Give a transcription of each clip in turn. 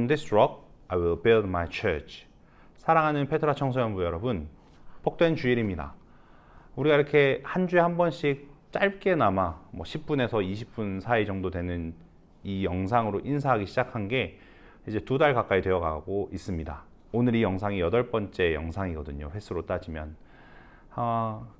this rock I will build my church. 사랑하는 페트라 청소년부 여러분, 복된 주일입니다. 우리가 이렇게 한 주에 한 번씩 짧게나마 10분에서 20분 사이 정도 되는 이 영상으로 인사하기 시작한 게 이제 2달 가까이 되어 가고 있습니다. 오늘 이 영상이 8번째 영상이거든요. 횟수로 따지면.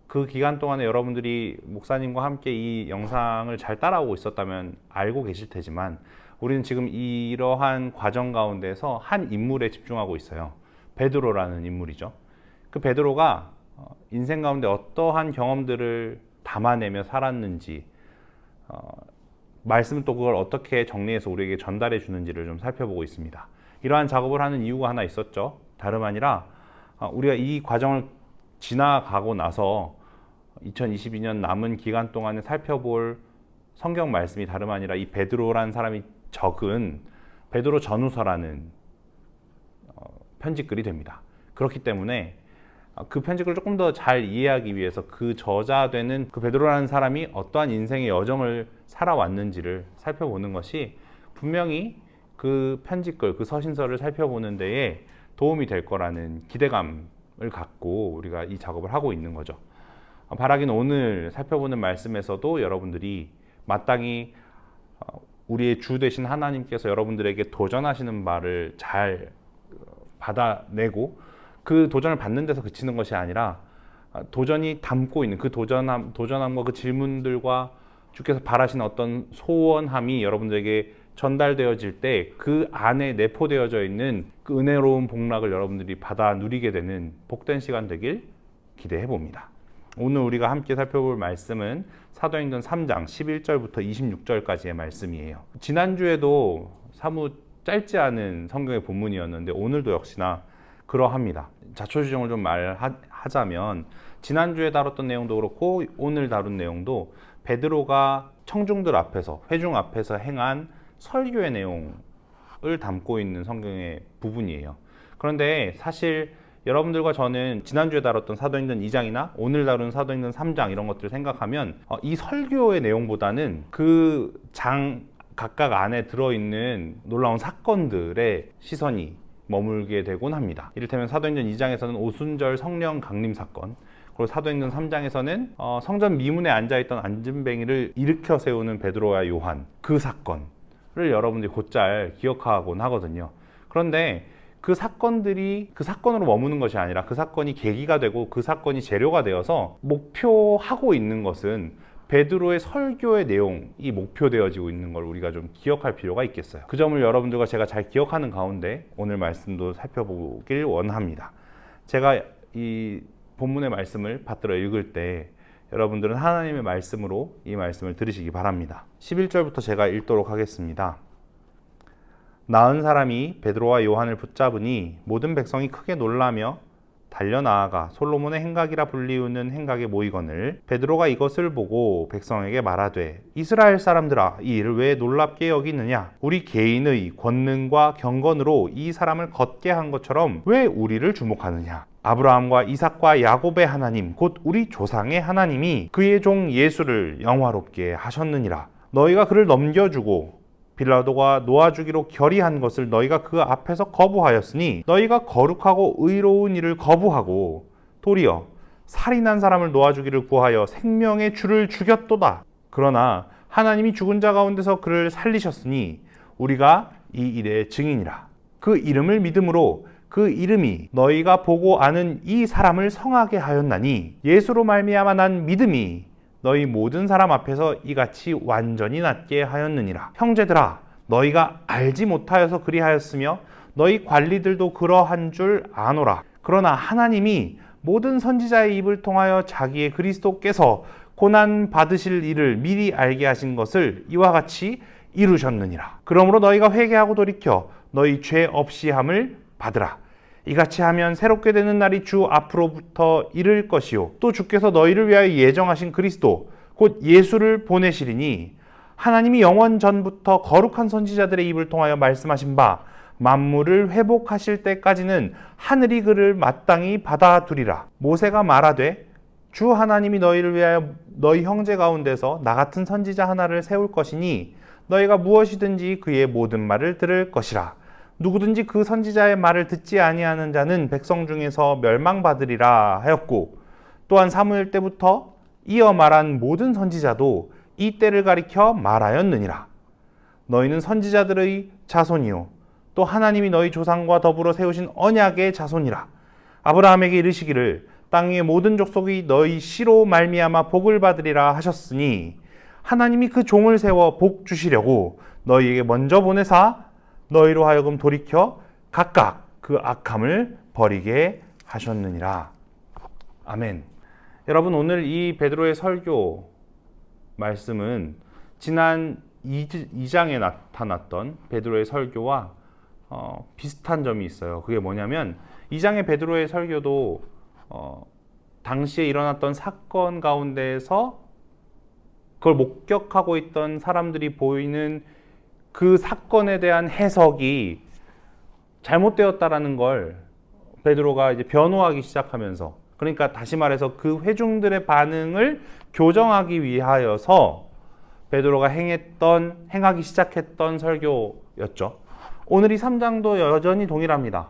그 기간 동안에 여러분들이 목사님과 함께 이 영상을 잘 따라오고 있었다면 알고 계실 테지만 우리는 지금 이러한 과정 가운데서 한 인물에 집중하고 있어요. 베드로라는 인물이죠. 그 베드로가 인생 가운데 어떠한 경험들을 담아내며 살았는지, 말씀 또 그걸 어떻게 정리해서 우리에게 전달해 주는지를 좀 살펴보고 있습니다. 이러한 작업을 하는 이유가 하나 있었죠. 다름 아니라 우리가 이 과정을 지나가고 나서 2022년 남은 기간 동안에 살펴볼 성경 말씀이 다름 아니라 이 베드로라는 사람이 적은 베드로 전후서라는 편집글이 됩니다. 그렇기 때문에 그 편집글을 조금 더 잘 이해하기 위해서 그 저자되는 그 베드로라는 사람이 어떠한 인생의 여정을 살아왔는지를 살펴보는 것이 분명히 그 편집글, 그 서신서를 살펴보는 데에 도움이 될 거라는 기대감을 갖고 우리가 이 작업을 하고 있는 거죠. 바라기는 오늘 살펴보는 말씀에서도 여러분들이 마땅히 우리의 주 되신 하나님께서 여러분들에게 도전하시는 바를 잘 받아내고 그 도전을 받는 데서 그치는 것이 아니라 도전이 담고 있는 그 도전함과 그 질문들과 주께서 바라시는 어떤 소원함이 여러분들에게 전달되어질 때 그 안에 내포되어져 있는 그 은혜로운 복락을 여러분들이 받아 누리게 되는 복된 시간 되길 기대해 봅니다. 오늘 우리가 함께 살펴볼 말씀은 사도행전 3장 11절부터 26절까지의 말씀이에요. 지난주에도 사뭇 짧지 않은 성경의 본문이었는데 오늘도 역시나 그러합니다. 자초지종을 좀 말하자면 지난주에 다뤘던 내용도 그렇고 오늘 다룬 내용도 베드로가 청중들 앞에서, 회중 앞에서 행한 설교의 내용을 담고 있는 성경의 부분이에요. 그런데 사실 여러분들과 저는 지난주에 다뤘던 사도행전 2장이나 오늘 다룬 사도행전 3장 이런 것들을 생각하면 이 설교의 내용보다는 그 장 각각 안에 들어있는 놀라운 사건들의 시선이 머물게 되곤 합니다. 이를테면 사도행전 2장에서는 오순절 성령 강림 사건, 그리고 사도행전 3장에서는 성전 미문에 앉아있던 앉은뱅이를 일으켜 세우는 베드로와 요한, 그 사건을 여러분들이 곧잘 기억하곤 하거든요. 그런데 그 사건들이 그 사건으로 머무는 것이 아니라 그 사건이 계기가 되고 그 사건이 재료가 되어서 목표하고 있는 것은 베드로의 설교의 내용이 목표되어지고 있는 걸 우리가 좀 기억할 필요가 있겠어요. 그 점을 여러분들과 제가 잘 기억하는 가운데 오늘 말씀도 살펴보길 원합니다. 제가 이 본문의 말씀을 받들어 읽을 때 여러분들은 하나님의 말씀으로 이 말씀을 들으시기 바랍니다. 11절부터 제가 읽도록 하겠습니다. 나은 사람이 베드로와 요한을 붙잡으니 모든 백성이 크게 놀라며 달려나아가 솔로몬의 행각이라 불리우는 행각에 모이거늘 베드로가 이것을 보고 백성에게 말하되 이스라엘 사람들아 이 일을 왜 놀랍게 여기느냐 우리 개인의 권능과 경건으로 이 사람을 걷게 한 것처럼 왜 우리를 주목하느냐 아브라함과 이삭과 야곱의 하나님 곧 우리 조상의 하나님이 그의 종 예수를 영화롭게 하셨느니라 너희가 그를 넘겨주고 빌라도가 놓아주기로 결의한 것을 너희가 그 앞에서 거부하였으니 너희가 거룩하고 의로운 일을 거부하고 도리어 살인한 사람을 놓아주기를 구하여 생명의 주를 죽였도다. 그러나 하나님이 죽은 자 가운데서 그를 살리셨으니 우리가 이 일의 증인이라. 그 이름을 믿음으로 그 이름이 너희가 보고 아는 이 사람을 성하게 하였나니 예수로 말미암아 난 믿음이 너희 모든 사람 앞에서 이같이 완전히 낫게 하였느니라. 형제들아 너희가 알지 못하여서 그리하였으며 너희 관리들도 그러한 줄 아노라. 그러나 하나님이 모든 선지자의 입을 통하여 자기의 그리스도께서 고난 받으실 일을 미리 알게 하신 것을 이와 같이 이루셨느니라. 그러므로 너희가 회개하고 돌이켜 너희 죄 없이 함을 받으라. 이같이 하면 새롭게 되는 날이 주 앞으로부터 이를 것이요 또 주께서 너희를 위하여 예정하신 그리스도 곧 예수를 보내시리니 하나님이 영원 전부터 거룩한 선지자들의 입을 통하여 말씀하신 바 만물을 회복하실 때까지는 하늘이 그를 마땅히 받아두리라. 모세가 말하되 주 하나님이 너희를 위하여 너희 형제 가운데서 나 같은 선지자 하나를 세울 것이니 너희가 무엇이든지 그의 모든 말을 들을 것이라. 누구든지 그 선지자의 말을 듣지 아니하는 자는 백성 중에서 멸망받으리라 하였고, 또한 사무엘 때부터 이어 말한 모든 선지자도 이 때를 가리켜 말하였느니라. 너희는 선지자들의 자손이요 또 하나님이 너희 조상과 더불어 세우신 언약의 자손이라. 아브라함에게 이르시기를 땅 위의 모든 족속이 너희 씨로 말미암아 복을 받으리라 하셨으니, 하나님이 그 종을 세워 복 주시려고 너희에게 먼저 보내사 너희로 하여금 돌이켜 각각 그 악함을 버리게 하셨느니라. 아멘. 여러분, 오늘 이 베드로의 설교 말씀은 지난 2장에 나타났던 베드로의 설교와 비슷한 점이 있어요. 그게 뭐냐면 2장의 베드로의 설교도 당시에 일어났던 사건 가운데에서 그걸 목격하고 있던 사람들이 보이는 그 사건에 대한 해석이 잘못되었다라는 걸 베드로가 이제 변호하기 시작하면서, 그러니까 다시 말해서 그 회중들의 반응을 교정하기 위하여서 베드로가 행하기 시작했던 설교였죠. 오늘 이 3장도 여전히 동일합니다.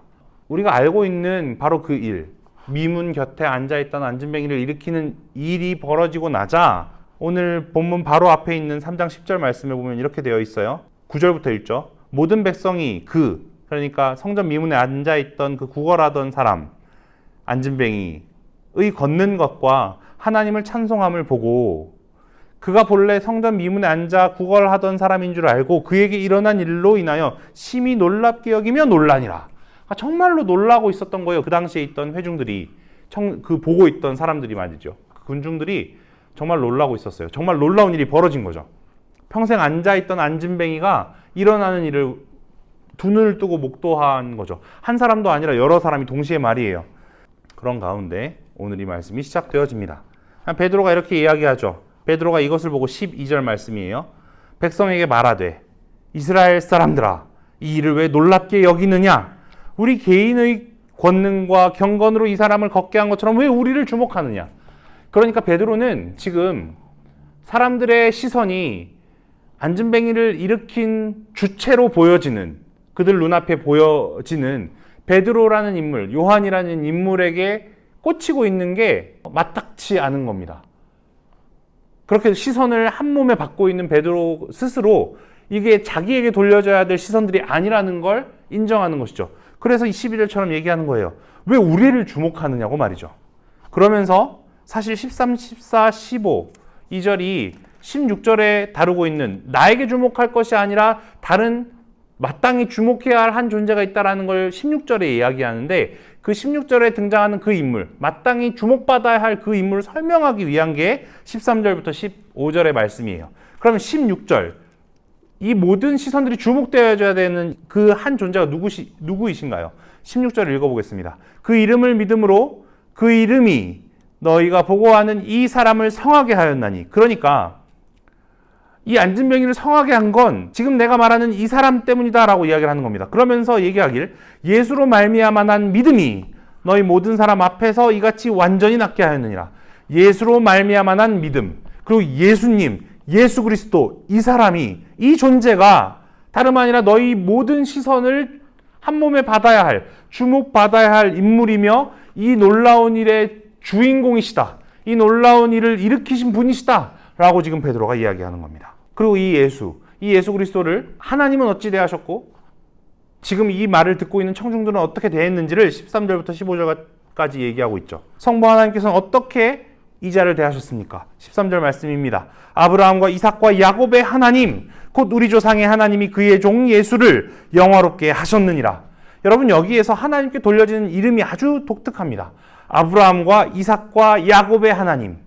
우리가 알고 있는 바로 그 일, 미문 곁에 앉아있던 안진뱅이를 일으키는 일이 벌어지고 나자 오늘 본문 바로 앞에 있는 3장 10절 말씀에 보면 이렇게 되어 있어요. 9절부터 읽죠. 모든 백성이 그러니까 성전 미문에 앉아있던 그 구걸하던 사람 안진뱅이의 걷는 것과 하나님을 찬송함을 보고, 그가 본래 성전 미문에 앉아 구걸하던 사람인 줄 알고 그에게 일어난 일로 인하여 심히 놀랍게 여기며 놀라니라. 정말로 놀라고 있었던 거예요. 그 당시에 있던 회중들이, 그 보고 있던 사람들이 말이죠. 그 군중들이 정말 놀라고 있었어요. 정말 놀라운 일이 벌어진 거죠. 평생 앉아있던 안진뱅이가 일어나는 일을 두 눈을 뜨고 목도한 거죠. 한 사람도 아니라 여러 사람이 동시에 말이에요. 그런 가운데 오늘 이 말씀이 시작되어집니다. 베드로가 이렇게 이야기하죠. 베드로가 이것을 보고 12절 말씀이에요. 백성에게 말하되 이스라엘 사람들아, 이 일을 왜 놀랍게 여기느냐? 우리 개인의 권능과 경건으로 이 사람을 걷게 한 것처럼 왜 우리를 주목하느냐? 그러니까 베드로는 지금 사람들의 시선이 안진뱅이를 일으킨 주체로 보여지는, 그들 눈앞에 보여지는 베드로라는 인물, 요한이라는 인물에게 꽂히고 있는 게 마땅치 않은 겁니다. 그렇게 시선을 한 몸에 받고 있는 베드로 스스로 이게 자기에게 돌려줘야 될 시선들이 아니라는 걸 인정하는 것이죠. 그래서 이 12절처럼 얘기하는 거예요. 왜 우리를 주목하느냐고 말이죠. 그러면서 사실 13, 14, 15 2절이 16절에 다루고 있는 나에게 주목할 것이 아니라 다른 마땅히 주목해야 할 한 존재가 있다는 걸 16절에 이야기하는데, 그 16절에 등장하는 그 인물, 마땅히 주목받아야 할 그 인물을 설명하기 위한 게 13절부터 15절의 말씀이에요. 그러면 16절, 이 모든 시선들이 주목되어야 되는 그 한 존재가 누구이신가요? 16절을 읽어보겠습니다. 그 이름을 믿음으로 그 이름이 너희가 보고하는 이 사람을 성하게 하였나니. 그러니까 이 안진뱅이를 성하게 한 건 지금 내가 말하는 이 사람 때문이다 라고 이야기를 하는 겁니다. 그러면서 얘기하길, 예수로 말미암아 난 믿음이 너희 모든 사람 앞에서 이같이 완전히 낫게 하였느니라. 예수로 말미암아 난 믿음, 그리고 예수님, 예수 그리스도, 이 사람이, 이 존재가 다름 아니라 너희 모든 시선을 한 몸에 받아야 할, 주목받아야 할 인물이며 이 놀라운 일의 주인공이시다, 이 놀라운 일을 일으키신 분이시다 라고 지금 베드로가 이야기하는 겁니다. 그리고 이 예수 그리스도를 하나님은 어찌 대하셨고 지금 이 말을 듣고 있는 청중들은 어떻게 대했는지를 13절부터 15절까지 얘기하고 있죠. 성부 하나님께서는 어떻게 이 자를 대하셨습니까? 13절 말씀입니다. 아브라함과 이삭과 야곱의 하나님, 곧 우리 조상의 하나님이 그의 종 예수를 영화롭게 하셨느니라. 여러분, 여기에서 하나님께 돌려지는 이름이 아주 독특합니다. 아브라함과 이삭과 야곱의 하나님.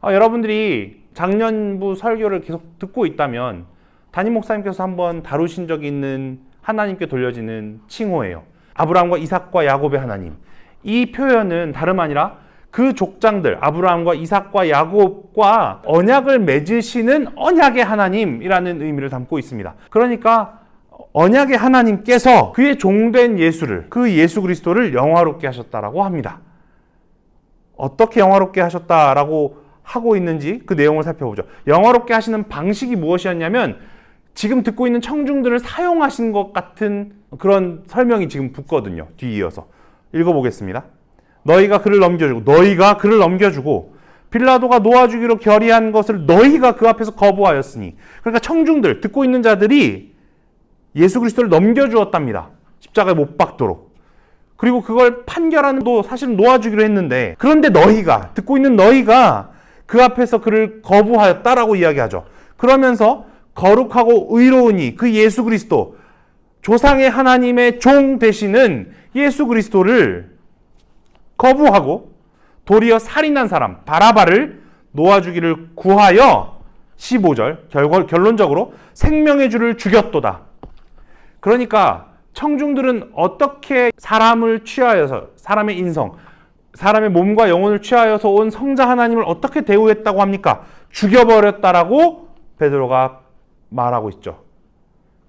여러분들이 작년부 설교를 계속 듣고 있다면 담임 목사님께서 한번 다루신 적이 있는 하나님께 돌려지는 칭호예요. 아브라함과 이삭과 야곱의 하나님. 이 표현은 다름 아니라 그 족장들, 아브라함과 이삭과 야곱과 언약을 맺으시는 언약의 하나님이라는 의미를 담고 있습니다. 그러니까 언약의 하나님께서 그의 종된 예수를, 그 예수 그리스도를 영화롭게 하셨다라고 합니다. 어떻게 영화롭게 하셨다라고 하고 있는지 그 내용을 살펴보죠. 영화롭게 하시는 방식이 무엇이었냐면 지금 듣고 있는 청중들을 사용하신 것 같은 그런 설명이 지금 붙거든요. 뒤이어서 읽어보겠습니다. 너희가 그를 넘겨주고 빌라도가 놓아주기로 결의한 것을 너희가 그 앞에서 거부하였으니, 그러니까 청중들, 듣고 있는 자들이 예수 그리스도를 넘겨주었답니다. 십자가에 못 박도록. 그리고 그걸 판결하는 도 사실은 놓아주기로 했는데, 그런데 너희가, 듣고 있는 너희가 그 앞에서 그를 거부하였다라고 이야기하죠. 그러면서 거룩하고 의로우니 그 예수 그리스도, 조상의 하나님의 종 되시는 예수 그리스도를 거부하고 도리어 살인한 사람 바라바를 놓아주기를 구하여 15절 결론적으로 생명의 주를 죽였도다. 그러니까 청중들은 어떻게 사람을 취하여서, 사람의 인성, 사람의 몸과 영혼을 취하여서 온 성자 하나님을 어떻게 대우했다고 합니까? 죽여버렸다라고 베드로가 말하고 있죠.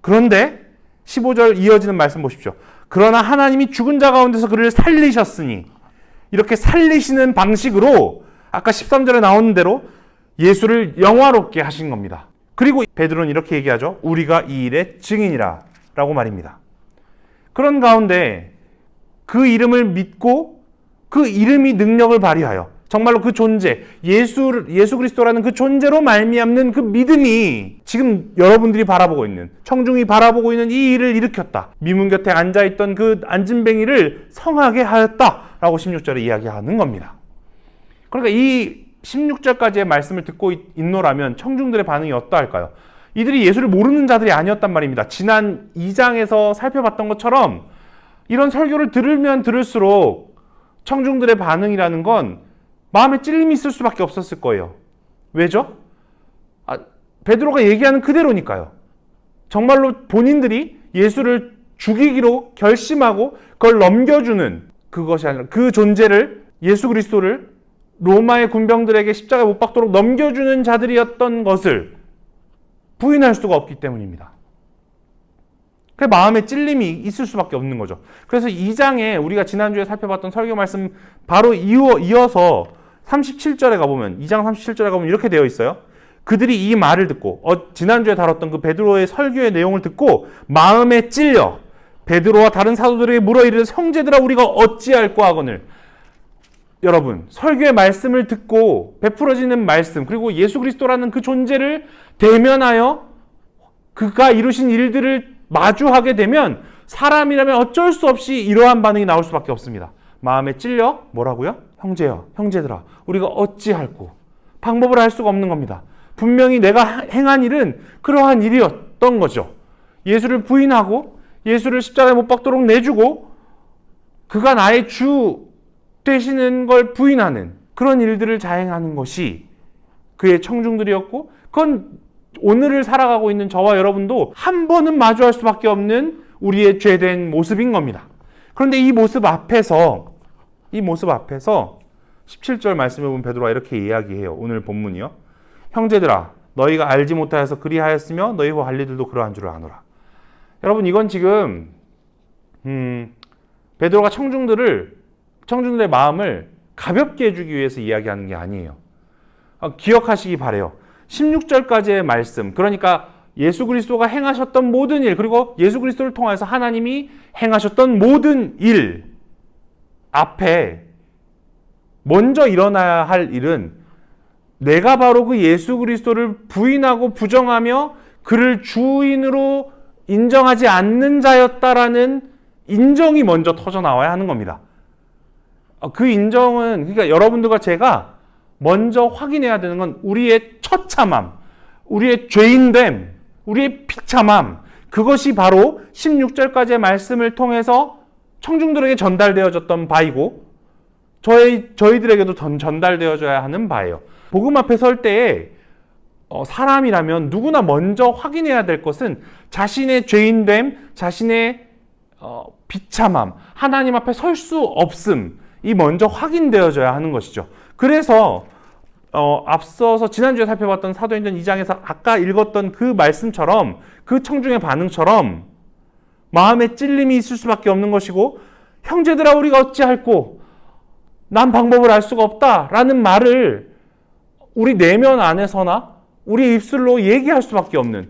그런데 15절 이어지는 말씀 보십시오. 그러나 하나님이 죽은 자 가운데서 그를 살리셨으니, 이렇게 살리시는 방식으로 아까 13절에 나오는 대로 예수를 영화롭게 하신 겁니다. 그리고 베드로는 이렇게 얘기하죠. 우리가 이 일의 증인이라 라고 말입니다. 그런 가운데 그 이름을 믿고 그 이름이 능력을 발휘하여 정말로 그 존재, 예수 그리스도라는 그 존재로 말미암는 그 믿음이 지금 여러분들이 바라보고 있는, 청중이 바라보고 있는 이 일을 일으켰다. 미문 곁에 앉아있던 그 앉은뱅이를 성하게 하였다라고 16절에 이야기하는 겁니다. 그러니까 이 16절까지의 말씀을 듣고 있노라면 청중들의 반응이 어떠할까요? 이들이 예수를 모르는 자들이 아니었단 말입니다. 지난 2장에서 살펴봤던 것처럼 이런 설교를 들으면 들을수록 청중들의 반응이라는 건 마음에 찔림이 있을 수밖에 없었을 거예요. 왜죠? 베드로가 얘기하는 그대로니까요. 정말로 본인들이 예수를 죽이기로 결심하고 그걸 넘겨주는, 그것이 아니라 그 존재를, 예수 그리스도를 로마의 군병들에게 십자가에 못 박도록 넘겨주는 자들이었던 것을 부인할 수가 없기 때문입니다. 그 마음에 찔림이 있을 수밖에 없는 거죠. 그래서 2장에 우리가 지난주에 살펴봤던 설교 말씀 바로 이어서 37절에 가보면, 2장 37절에 가보면 이렇게 되어 있어요. 그들이 이 말을 듣고, 지난주에 다뤘던 그 베드로의 설교의 내용을 듣고 마음에 찔려 베드로와 다른 사도들에게 물어 이르되 형제들아 우리가 어찌할꼬 하거늘. 여러분, 설교의 말씀을 듣고 베풀어지는 말씀, 그리고 예수 그리스도라는 그 존재를 대면하여 그가 이루신 일들을 마주하게 되면 사람이라면 어쩔 수 없이 이러한 반응이 나올 수밖에 없습니다. 마음에 찔려 뭐라고요? 형제들아 우리가 어찌할꼬. 방법을 알 수가 없는 겁니다. 분명히 내가 행한 일은 그러한 일이었던 거죠. 예수를 부인하고 예수를 십자가에 못 박도록 내주고 그가 나의 주 되시는 걸 부인하는 그런 일들을 자행하는 것이 그의 청중들이었고, 그건 오늘을 살아가고 있는 저와 여러분도 한 번은 마주할 수밖에 없는 우리의 죄된 모습인 겁니다. 그런데 이 모습 앞에서 17절 말씀에 보면 베드로가 이렇게 이야기해요. 오늘 본문이요. 형제들아 너희가 알지 못하여서 그리하였으며 너희와 관리들도 그러한 줄을 아노라. 여러분, 이건 지금 베드로가 청중들의 마음을 가볍게 해주기 위해서 이야기하는 게 아니에요. 기억하시기 바라요. 16절까지의 말씀, 그러니까 예수 그리스도가 행하셨던 모든 일, 그리고 예수 그리스도를 통해서 하나님이 행하셨던 모든 일 앞에 먼저 일어나야 할 일은 내가 바로 그 예수 그리스도를 부인하고 부정하며 그를 주인으로 인정하지 않는 자였다라는 인정이 먼저 터져 나와야 하는 겁니다. 그 인정은, 그러니까 여러분들과 제가 먼저 확인해야 되는 건 우리의 처참함, 우리의 죄인됨, 우리의 비참함, 그것이 바로 16절까지의 말씀을 통해서 청중들에게 전달되어졌던 바이고 저희들에게도 전달되어져야 하는 바예요. 복음 앞에 설 때에 사람이라면 누구나 먼저 확인해야 될 것은 자신의 죄인됨, 자신의 비참함, 하나님 앞에 설 수 없음, 이 먼저 확인되어져야 하는 것이죠. 그래서 앞서서 지난주에 살펴봤던 사도행전 2장에서 아까 읽었던 그 말씀처럼, 그 청중의 반응처럼 마음에 찔림이 있을 수밖에 없는 것이고, 형제들아 우리가 어찌할꼬, 난 방법을 알 수가 없다라는 말을 우리 내면 안에서나 우리 입술로 얘기할 수밖에 없는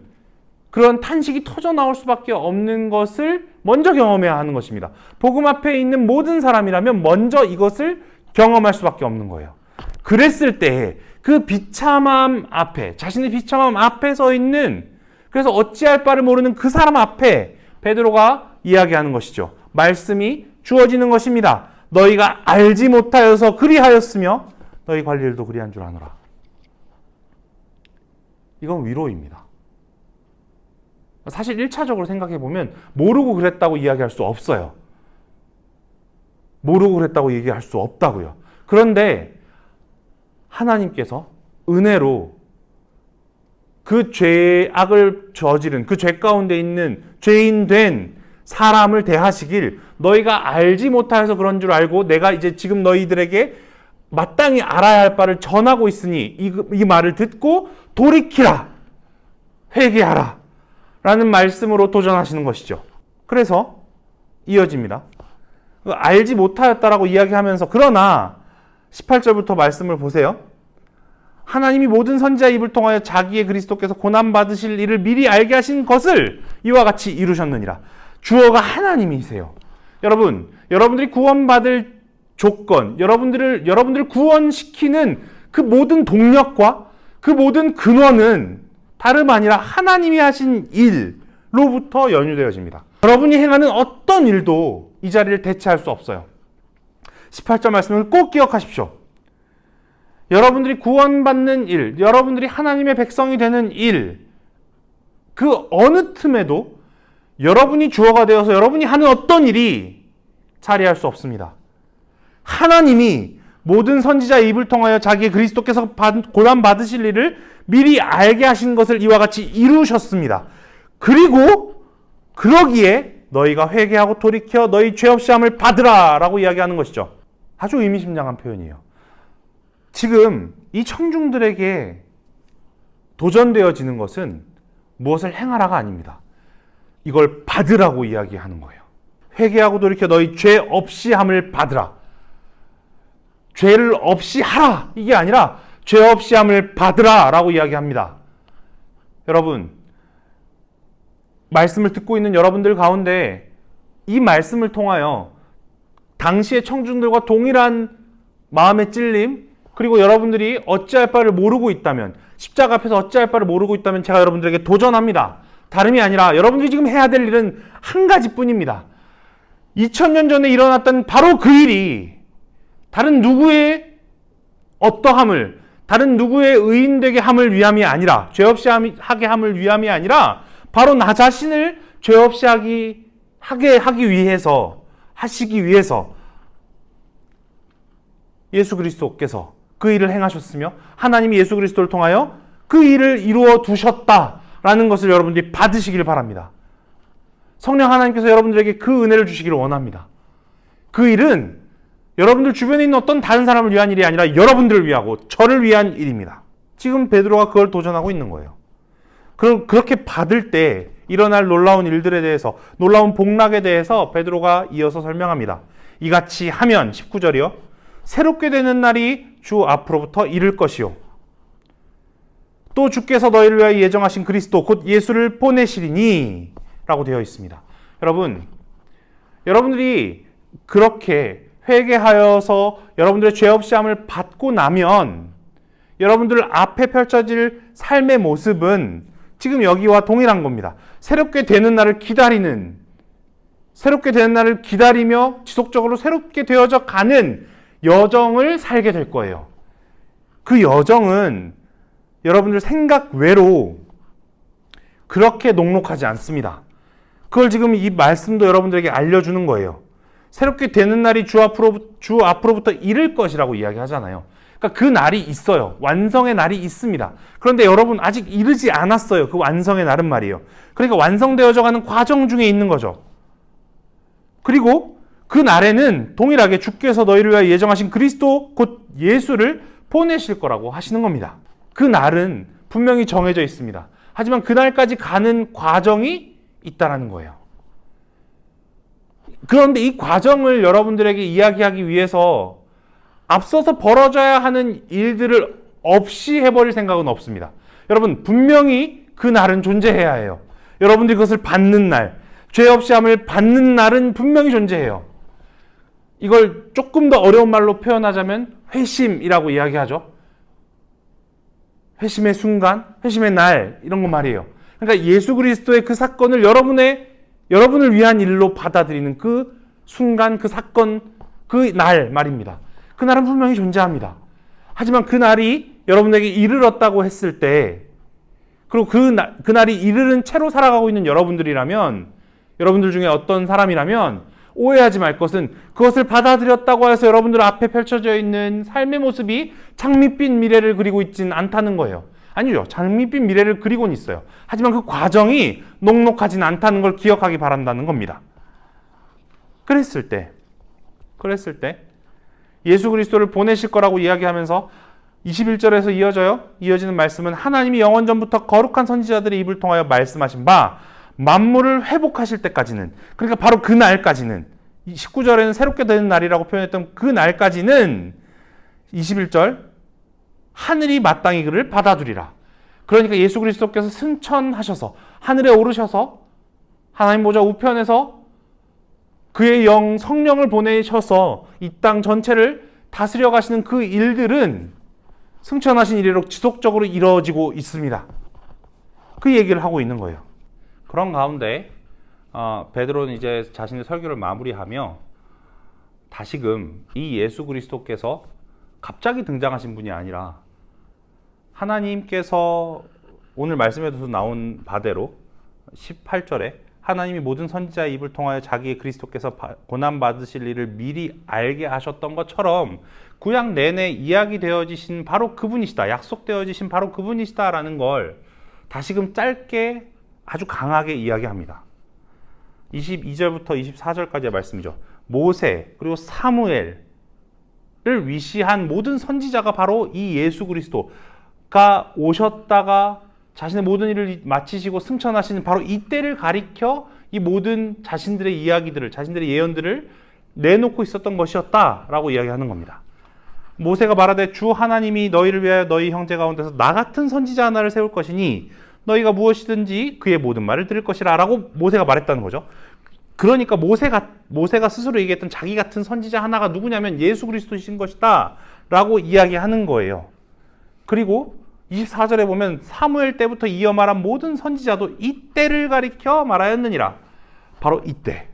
그런 탄식이 터져 나올 수밖에 없는 것을 먼저 경험해야 하는 것입니다. 복음 앞에 있는 모든 사람이라면 먼저 이것을 경험할 수밖에 없는 거예요. 그랬을 때 그 비참함 앞에, 자신의 비참함 앞에 서 있는, 그래서 어찌할 바를 모르는 그 사람 앞에 베드로가 이야기하는 것이죠. 말씀이 주어지는 것입니다. 너희가 알지 못하여서 그리하였으며 너희 관리들도 그리한 줄 아노라. 이건 위로입니다. 사실 1차적으로 생각해 보면 모르고 그랬다고 이야기할 수 없어요. 모르고 그랬다고 얘기할 수 없다고요. 그런데 하나님께서 은혜로 그 죄악을 저지른, 그 죄 가운데 있는 죄인 된 사람을 대하시길, 너희가 알지 못하여서 그런 줄 알고 내가 이제 지금 너희들에게 마땅히 알아야 할 바를 전하고 있으니 이 말을 듣고 돌이키라, 회개하라 라는 말씀으로 도전하시는 것이죠. 그래서 이어집니다. 알지 못하였다라고 이야기하면서, 그러나 18절부터 말씀을 보세요. 하나님이 모든 선지자의 입을 통하여 자기의 그리스도께서 고난받으실 일을 미리 알게 하신 것을 이와 같이 이루셨느니라. 주어가 하나님이세요. 여러분, 여러분들이 구원받을 조건, 여러분들을 구원시키는 그 모든 동력과 그 모든 근원은 다름 아니라 하나님이 하신 일로부터 연유되어집니다. 여러분이 행하는 어떤 일도 이 자리를 대체할 수 없어요. 18절 말씀을 꼭 기억하십시오. 여러분들이 구원받는 일, 여러분들이 하나님의 백성이 되는 일, 그 어느 틈에도 여러분이 주어가 되어서 여러분이 하는 어떤 일이 자리할 수 없습니다. 하나님이 모든 선지자의 입을 통하여 자기의 그리스도께서 고난받으실 일을 미리 알게 하신 것을 이와 같이 이루셨습니다. 그리고 그러기에 너희가 회개하고 돌이켜 너희 죄 없이 함을 받으라 라고 이야기하는 것이죠. 아주 의미심장한 표현이에요. 지금 이 청중들에게 도전되어지는 것은 무엇을 행하라가 아닙니다. 이걸 받으라고 이야기하는 거예요. 회개하고 돌이켜 너희 죄 없이 함을 받으라. 죄를 없이 하라. 이게 아니라 죄 없이 함을 받으라 라고 이야기합니다. 여러분, 말씀을 듣고 있는 여러분들 가운데 이 말씀을 통하여 당시의 청중들과 동일한 마음의 찔림, 그리고 여러분들이 어찌할 바를 모르고 있다면, 십자가 앞에서 어찌할 바를 모르고 있다면 제가 여러분들에게 도전합니다. 다름이 아니라 여러분들이 지금 해야 될 일은 한 가지뿐입니다. 2000년 전에 일어났던 바로 그 일이 다른 누구의 어떠함을, 다른 누구의 의인되게 함을 위함이 아니라, 죄 없이 하게 함을 위함이 아니라 바로 나 자신을 죄 없이 하기 위해서, 하시기 위해서 예수 그리스도께서 그 일을 행하셨으며 하나님이 예수 그리스도를 통하여 그 일을 이루어 두셨다라는 것을 여러분들이 받으시기를 바랍니다. 성령 하나님께서 여러분들에게 그 은혜를 주시기를 원합니다. 그 일은 여러분들 주변에 있는 어떤 다른 사람을 위한 일이 아니라 여러분들을 위하고 저를 위한 일입니다. 지금 베드로가 그걸 도전하고 있는 거예요. 그렇게 받을 때 일어날 놀라운 일들에 대해서, 놀라운 복락에 대해서 베드로가 이어서 설명합니다. 이같이 하면, 19절이요. 새롭게 되는 날이 주 앞으로부터 이를 것이요. 또 주께서 너희를 위하여 예정하신 그리스도 곧 예수를 보내시리니 라고 되어 있습니다. 여러분들이 그렇게 회개하여서 여러분들의 죄 없이 함을 받고 나면 여러분들 앞에 펼쳐질 삶의 모습은 지금 여기와 동일한 겁니다. 새롭게 되는 날을 기다리며 지속적으로 새롭게 되어져 가는 여정을 살게 될 거예요. 그 여정은 여러분들 생각 외로 그렇게 녹록하지 않습니다. 그걸 지금 이 말씀도 여러분들에게 알려주는 거예요. 새롭게 되는 날이 주 앞으로부터 이를 것이라고 이야기하잖아요. 그러니까 그 날이 있어요. 완성의 날이 있습니다. 그런데 여러분 아직 이르지 않았어요. 그 완성의 날은 말이에요. 그러니까 완성되어져 가는 과정 중에 있는 거죠. 그리고 그 날에는 동일하게 주께서 너희를 위하여 예정하신 그리스도 곧 예수를 보내실 거라고 하시는 겁니다. 그 날은 분명히 정해져 있습니다. 하지만 그 날까지 가는 과정이 있다라는 거예요. 그런데 이 과정을 여러분들에게 이야기하기 위해서 앞서서 벌어져야 하는 일들을 없이 해버릴 생각은 없습니다. 여러분, 분명히 그 날은 존재해야 해요. 여러분들이 그것을 받는 날, 죄 없이 함을 받는 날은 분명히 존재해요. 이걸 조금 더 어려운 말로 표현하자면 회심이라고 이야기하죠. 회심의 순간, 회심의 날, 이런 거 말이에요. 그러니까 예수 그리스도의 그 사건을 여러분을 위한 일로 받아들이는 그 순간, 그 사건, 그 날 말입니다. 그 날은 분명히 존재합니다. 하지만 그 날이 여러분에게 이르렀다고 했을 때, 그리고 그 날이 이르른 채로 살아가고 있는 여러분들이라면, 여러분들 중에 어떤 사람이라면 오해하지 말 것은 그것을 받아들였다고 해서 여러분들 앞에 펼쳐져 있는 삶의 모습이 장밋빛 미래를 그리고 있지는 않다는 거예요. 아니죠. 장밋빛 미래를 그리고는 있어요. 하지만 그 과정이 녹록하진 않다는 걸 기억하기 바란다는 겁니다. 그랬을 때 예수 그리스도를 보내실 거라고 이야기하면서 21절에서 이어지는 말씀은 하나님이 영원 전부터 거룩한 선지자들의 입을 통하여 말씀하신 바 만물을 회복하실 때까지는, 그러니까 바로 그 날까지는, 19절에는 새롭게 되는 날이라고 표현했던 그 날까지는 21절 하늘이 마땅히 그를 받아두리라. 그러니까 예수 그리스도께서 승천하셔서 하늘에 오르셔서 하나님 보좌 우편에서 그의 영 성령을 보내셔서 이 땅 전체를 다스려 가시는 그 일들은 승천하신 이래로 지속적으로 이루어지고 있습니다. 그 얘기를 하고 있는 거예요. 그런 가운데 베드로는 이제 자신의 설교를 마무리하며 다시금 이 예수 그리스도께서 갑자기 등장하신 분이 아니라 하나님께서 오늘 말씀에도 나온 바대로 18절에 하나님이 모든 선지자의 입을 통하여 자기의 그리스도께서 고난받으실 일을 미리 알게 하셨던 것처럼 구약 내내 이야기되어지신 바로 그분이시다, 약속되어지신 바로 그분이시다라는 걸 다시금 짧게 아주 강하게 이야기합니다. 22절부터 24절까지의 말씀이죠. 모세 그리고 사무엘을 위시한 모든 선지자가 바로 이 예수 그리스도가 오셨다가 자신의 모든 일을 마치시고 승천하시는 바로 이때를 가리켜 이 모든 자신들의 이야기들을, 자신들의 예언들을 내놓고 있었던 것이었다라고 이야기하는 겁니다. 모세가 말하되 주 하나님이 너희를 위하여 너희 형제 가운데서 나 같은 선지자 하나를 세울 것이니 너희가 무엇이든지 그의 모든 말을 들을 것이라 라고 모세가 말했다는 거죠. 그러니까 모세가 스스로 얘기했던 자기 같은 선지자 하나가 누구냐면 예수 그리스도이신 것이다 라고 이야기하는 거예요. 그리고 24절에 보면 사무엘 때부터 이어 말한 모든 선지자도 이때를 가리켜 말하였느니라. 바로 이때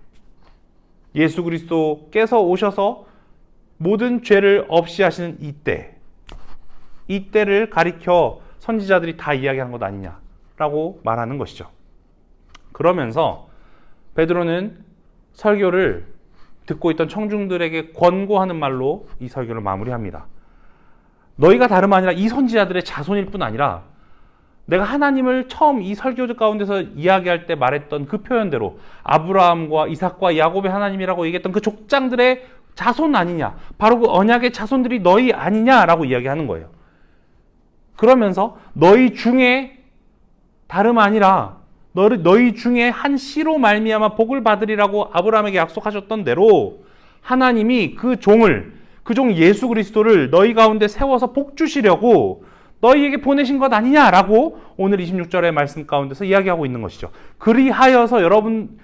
예수 그리스도께서 오셔서 모든 죄를 없이 하시는 이때를 가리켜 선지자들이 다 이야기한 것 아니냐라고 말하는 것이죠. 그러면서 베드로는 설교를 듣고 있던 청중들에게 권고하는 말로 이 설교를 마무리합니다. 너희가 다름 아니라 이 선지자들의 자손일 뿐 아니라 내가 하나님을 처음 이 설교 가운데서 이야기할 때 말했던 그 표현대로 아브라함과 이삭과 야곱의 하나님이라고 얘기했던 그 족장들의 자손 아니냐, 바로 그 언약의 자손들이 너희 아니냐라고 이야기하는 거예요. 그러면서 너희 중에 다름 아니라 너희 중에 한 씨로 말미암아 복을 받으리라고 아브라함에게 약속하셨던 대로 하나님이 그 종 예수 그리스도를 너희 가운데 세워서 복 주시려고 너희에게 보내신 것 아니냐라고 오늘 26절의 말씀 가운데서 이야기하고 있는 것이죠. 그리하여서 여러분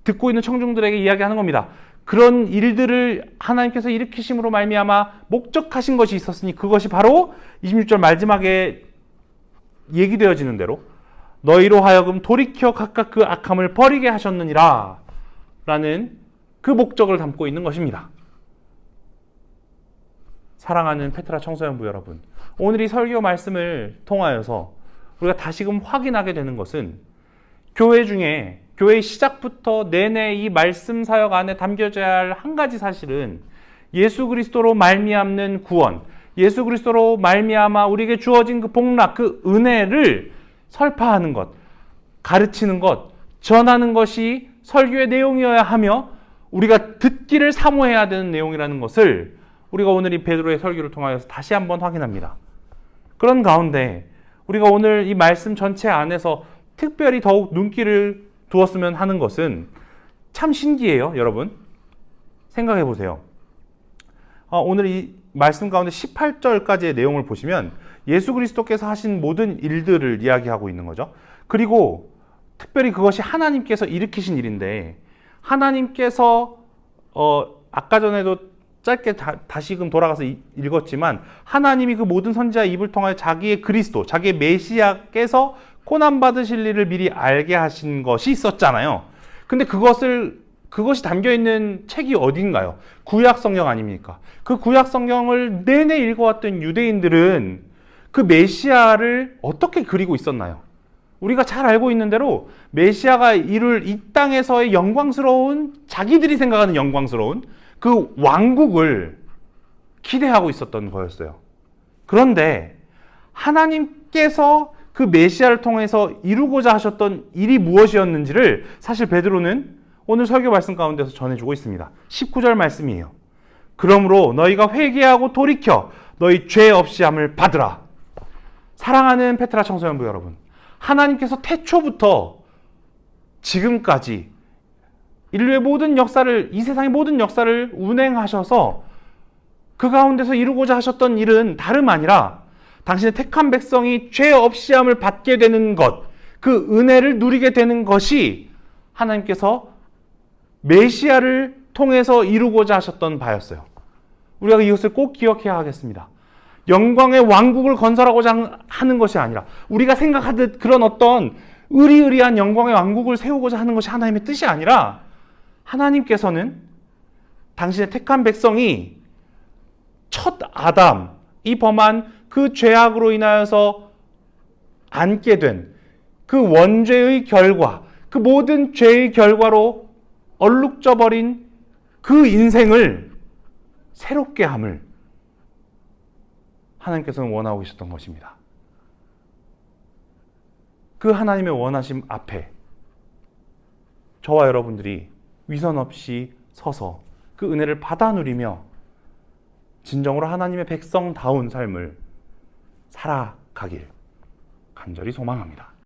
듣고 있는 청중들에게 이야기하는 겁니다. 그런 일들을 하나님께서 일으키심으로 말미암아 목적하신 것이 있었으니 그것이 바로 26절 마지막에 얘기되어지는 대로 너희로 하여금 돌이켜 각각 그 악함을 버리게 하셨느니라 라는 그 목적을 담고 있는 것입니다. 사랑하는 페트라 청소년부 여러분, 오늘 이 설교 말씀을 통하여서 우리가 다시금 확인하게 되는 것은 교회의 시작부터 내내 이 말씀 사역 안에 담겨져야 할 한 가지 사실은 예수 그리스도로 말미암는 구원, 예수 그리스도로 말미암아 우리에게 주어진 그 복락, 그 은혜를 설파하는 것, 가르치는 것, 전하는 것이 설교의 내용이어야 하며 우리가 듣기를 사모해야 되는 내용이라는 것을 우리가 오늘 이 베드로의 설교를 통하여서 다시 한번 확인합니다. 그런 가운데 우리가 오늘 이 말씀 전체 안에서 특별히 더욱 눈길을 두었으면 하는 것은 참 신기해요, 여러분. 생각해 보세요. 오늘 이 말씀 가운데 18절까지의 내용을 보시면 예수 그리스도께서 하신 모든 일들을 이야기하고 있는 거죠. 그리고 특별히 그것이 하나님께서 일으키신 일인데, 하나님께서 아까 전에도 짧게 다시금 돌아가서 읽었지만, 하나님이 그 모든 선지자의 입을 통하여 자기의 그리스도, 자기의 메시아께서 고난받으실 일을 미리 알게 하신 것이 있었잖아요. 근데 그것이 담겨있는 책이 어딘가요? 구약 성경 아닙니까? 그 구약 성경을 내내 읽어왔던 유대인들은 그 메시아를 어떻게 그리고 있었나요? 우리가 잘 알고 있는 대로 메시아가 이룰 이 땅에서의 영광스러운, 자기들이 생각하는 영광스러운 그 왕국을 기대하고 있었던 거였어요. 그런데 하나님께서 그 메시아를 통해서 이루고자 하셨던 일이 무엇이었는지를 사실 베드로는 오늘 설교 말씀 가운데서 전해주고 있습니다. 19절 말씀이에요. 그러므로 너희가 회개하고 돌이켜 너희 죄 없이 함을 받으라. 사랑하는 페트라 청소년부 여러분, 하나님께서 태초부터 지금까지 인류의 모든 역사를, 이 세상의 모든 역사를 운행하셔서 그 가운데서 이루고자 하셨던 일은 다름 아니라 당신의 택한 백성이 죄 없이 함을 받게 되는 것, 그 은혜를 누리게 되는 것이 하나님께서 메시아를 통해서 이루고자 하셨던 바였어요. 우리가 이것을 꼭 기억해야 하겠습니다. 영광의 왕국을 건설하고자 하는 것이 아니라, 우리가 생각하듯 그런 어떤 의리의리한 영광의 왕국을 세우고자 하는 것이 하나님의 뜻이 아니라, 하나님께서는 당신의 택한 백성이 첫 아담이 범한 그 죄악으로 인하여서 안게 된 그 원죄의 결과, 그 모든 죄의 결과로 얼룩져 버린 그 인생을 새롭게 함을 하나님께서는 원하고 계셨던 것입니다. 그 하나님의 원하심 앞에 저와 여러분들이 위선 없이 서서 그 은혜를 받아 누리며 진정으로 하나님의 백성다운 삶을 살아가길 간절히 소망합니다.